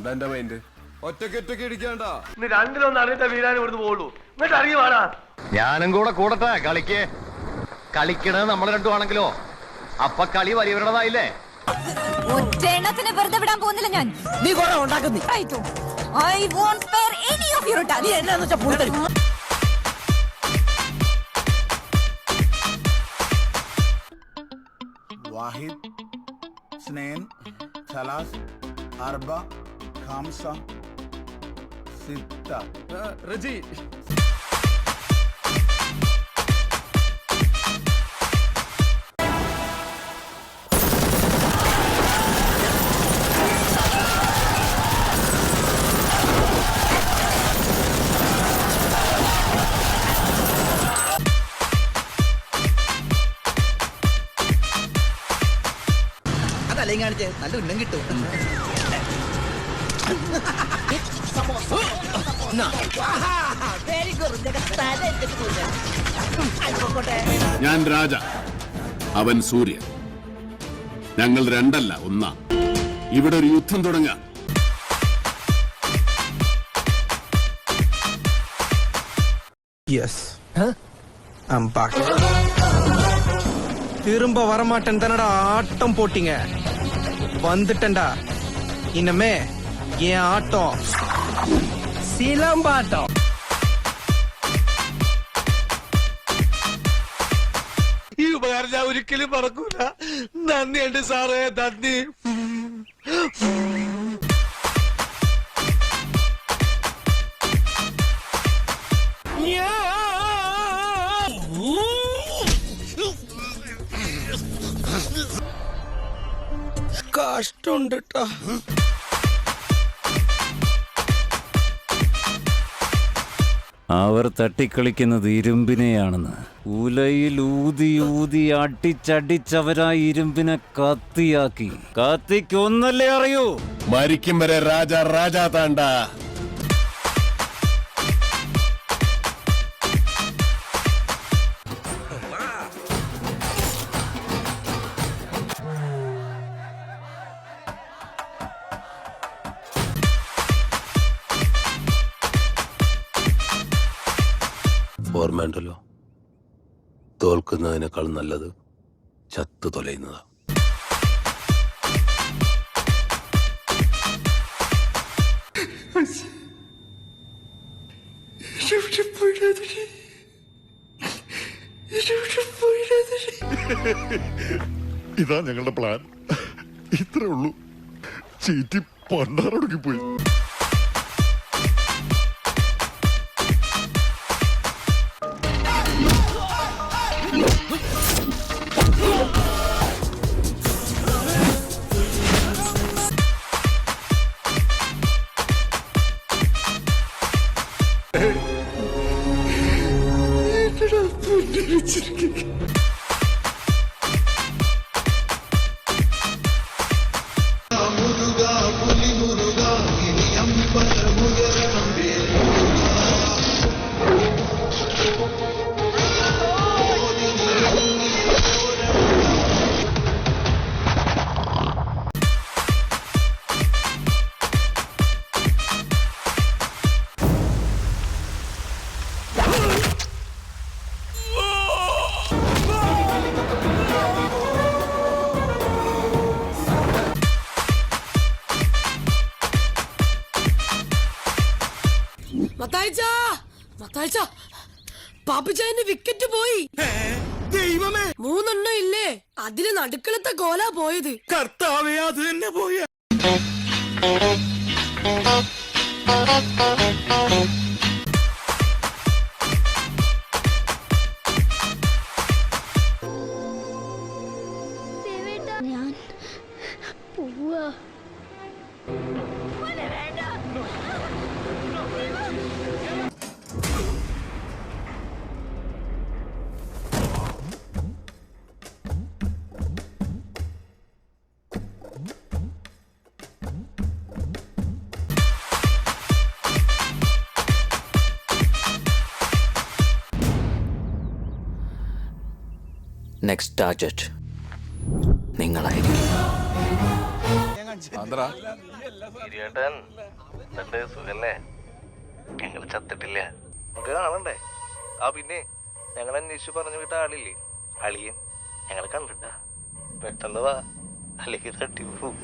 എന്താ എന്റെ മൈൻഡ്? ഒറ്റക്ക് ഇടിക്കണ്ട. രണ്ടിലൊന്നും അറിഞ്ഞിട്ട വീരാനും ഇവിടുന്ന് പോകുള്ളൂ. എന്നിട്ട് അറിഞ്ഞു വേണാ. ഞാനും കൂടെ കൂടട്ടെ കളിക്ക്. കളിക്കണത് നമ്മൾ രണ്ടും ആണെങ്കിലോ അപ്പൊ കളി വലിയവരുടേതായില്ലേ? ഒറ്റെണ്ണത്തിന് വെറുതെ വിടാൻ പോകുന്നില്ല ഞാൻ. നീ കുറെ ഉണ്ടാക്കുന്നു. I won't spare any of your time. നീ എന്നാന്ന് വെച്ചാ പോയി തരും. واحد اثنين ثلاث أربعة خمسة ستة. റജി, അതല്ലെങ്കിൽ കാണിച്ചേ നല്ല ഉന്നം കിട്ടും. ഞാൻ രാജ, അവൻ സൂര്യൻ. ഞങ്ങൾ രണ്ടല്ല ഒന്നാ. ഇവിടെ ഒരു യുദ്ധം തുടങ്ങാം. திரும்ப வரமாட்டேன் தானடா ஆட்டம் போட்டீங்க. வந்துட்டேன்டா. இனிமே என் ஆட்டம் சிலம்பாட்டம். ഈ ഉപകാരം ഞാൻ ഒരിക്കലും മറക്കൂല. നന്ദിയുണ്ട് സാറേ, നന്ദി. കഷ്ടമുണ്ട് ട്ടോ. അവർ തട്ടിക്കളിക്കുന്നത് ഇരുമ്പിനെയാണെന്ന്. ഉലയിൽ ഊതി ഊതി അടിച്ചടിച്ചവരാ ഇരുമ്പിനെ കത്തിയാക്കി. കത്തിക്കൊന്നല്ലേ അറിയൂ. മരിക്കും വരെ രാജ രാജാ താണ്ട. ഓർമ്മയുണ്ടല്ലോ, തോൽക്കുന്നതിനേക്കാൾ നല്ലത് ചത്തു തൊലയുന്നതാ. ഇതാ ഞങ്ങളുടെ പ്ലാൻ. ഇത്രേ ഉള്ളൂ. ചീറ്റി പണ്ടാറൊടുക്കി പോയി. പാപ്പിച്ചായന്റെ വിക്കറ്റ് പോയി. ദൈവമേ, 3 ഇല്ലേ? അതില് നടുക്കളത്തെ കോലാ പോയത്. കർത്താവേ, അത് തന്നെ പോയ. ഞാൻ പോവാ. നെക്സ്റ്റ് ടാർഗറ്റ് നിങ്ങളായിരിക്കും. സുഖല്ലേ? ഞങ്ങൾ ചത്തിട്ടില്ല. നമുക്ക് കാണണ്ടേ? ആ പിന്നെ ഞങ്ങൾ അന്വേഷിച്ചു പറഞ്ഞു വിട്ട ആളില്ലേ, അളിയൻ, ഞങ്ങൾ കണ്ടിട്ടാ. പെട്ടെന്ന് വാ, അല്ലെങ്കിൽ തട്ടി പോകും.